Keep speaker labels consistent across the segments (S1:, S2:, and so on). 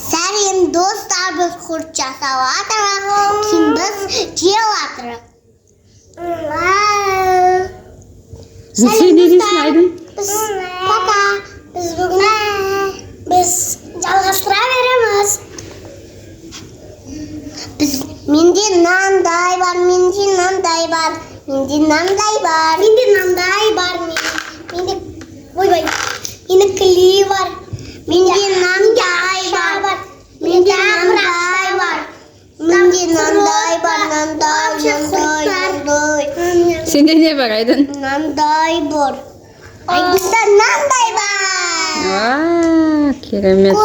S1: Сәрем достар біз құрт жасап атырық. Кейін біз жел атырық.
S2: Сен не дейсің, Айдын?
S1: Біз пока. Біз бүгін біз жалғастыра береміз. Менде нандай бар, менде нандай бар. Менде нандай бар. Менде нандай бар. Менде ойбай. Менде клей бар. Менде нандай бар. Менде нандай бар. Менде нандай бар. Нандай.
S2: Сенде не бар, Айдын?
S1: Нандай бар. Айдында нандай бар.
S2: Керемет.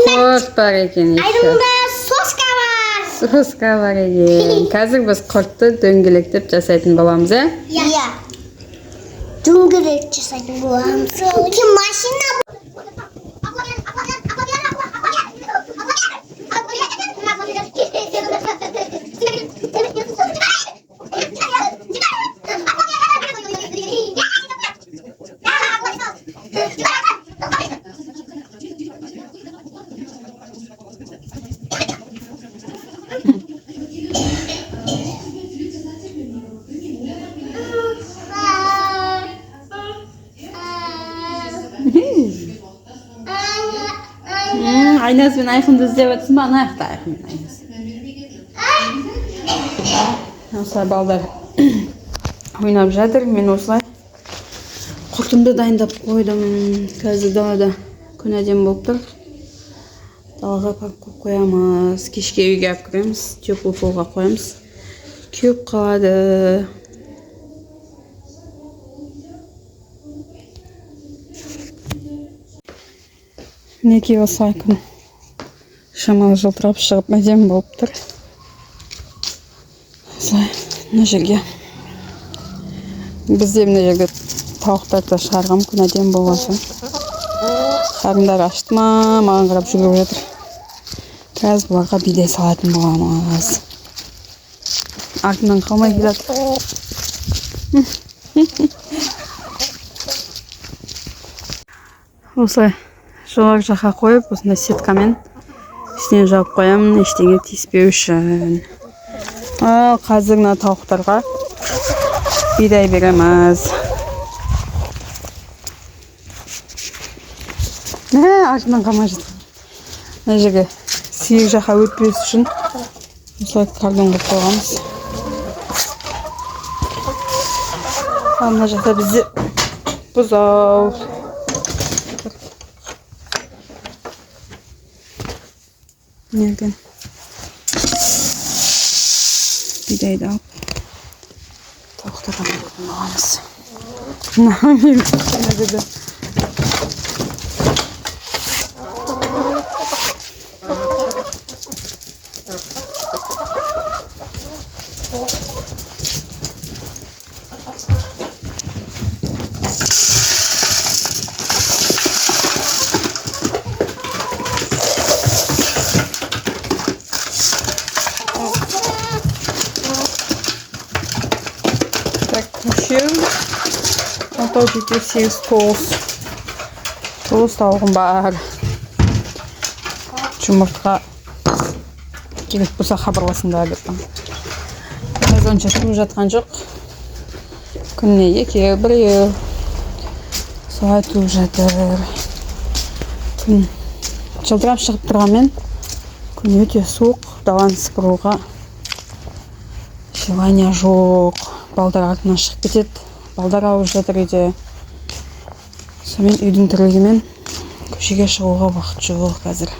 S2: Құрт бар екен.
S1: Айдында соска бар.
S2: Соска бар екен. Қазір біз құртты дөңгелектеп жасайтын боламыз, ә?
S1: Иә. Дөңгелек жасайтын боламыз. Кім машина?
S2: Айназ бен Айқынды іздеп отырсың ба? Ана жақта Айқын мен Айназ. Осылай балдар ойнап жатыр. Мен осылай құртымды дайындап қойдым. Қазір далада күн әдемі болып тұр. Далаға парк қойып қоямыз. Кешке үйге алып кіреміз. Теплый полға қоямыз. Күйіп қалады. Мінекей осылай күн шамалы жылтырап шығып әдемі болып тұр. Осылай мына жерге бізде мына жерге тауықтарды шығарғам, күн әдемі болған соң. Қарындар ашты ма, маған қарап жүгіріп жатыр. Қазір бұларға бидай салатын боламыз. Артынан қалмай келеді. Осылай жоғары жаққа қойып, осындай сеткамен үстіне жауып қоямын, ештеңе тиіспеу үшін. Қазір мына тауықтарға бидай береміз. Артынан қалмай жатыр. Мына жерге сиыр жаққа өтпес үшін осылай кордон қойып қойғанбыз. Мына жақта бізде бұзау. Nereden? Бидайды алып тауықтарға беретін боламыз. Жеті 8 тоғыз тауығым бар. Жұмыртқа керек болса хабарласыңдар деп. Қазір онша туып жатқан жоқ. Күніне 2-1 солай туып жатыр. Күн жылтырап шығып тұрғанмен күн өте суық, даланы сыпыруға желание жоқ. Балдар артынан шығып кетеді. Балдар ауырып жатыр үйде. Сонымен үйдің тірлігімен көшеге шығуға уақыт жоқ қазір.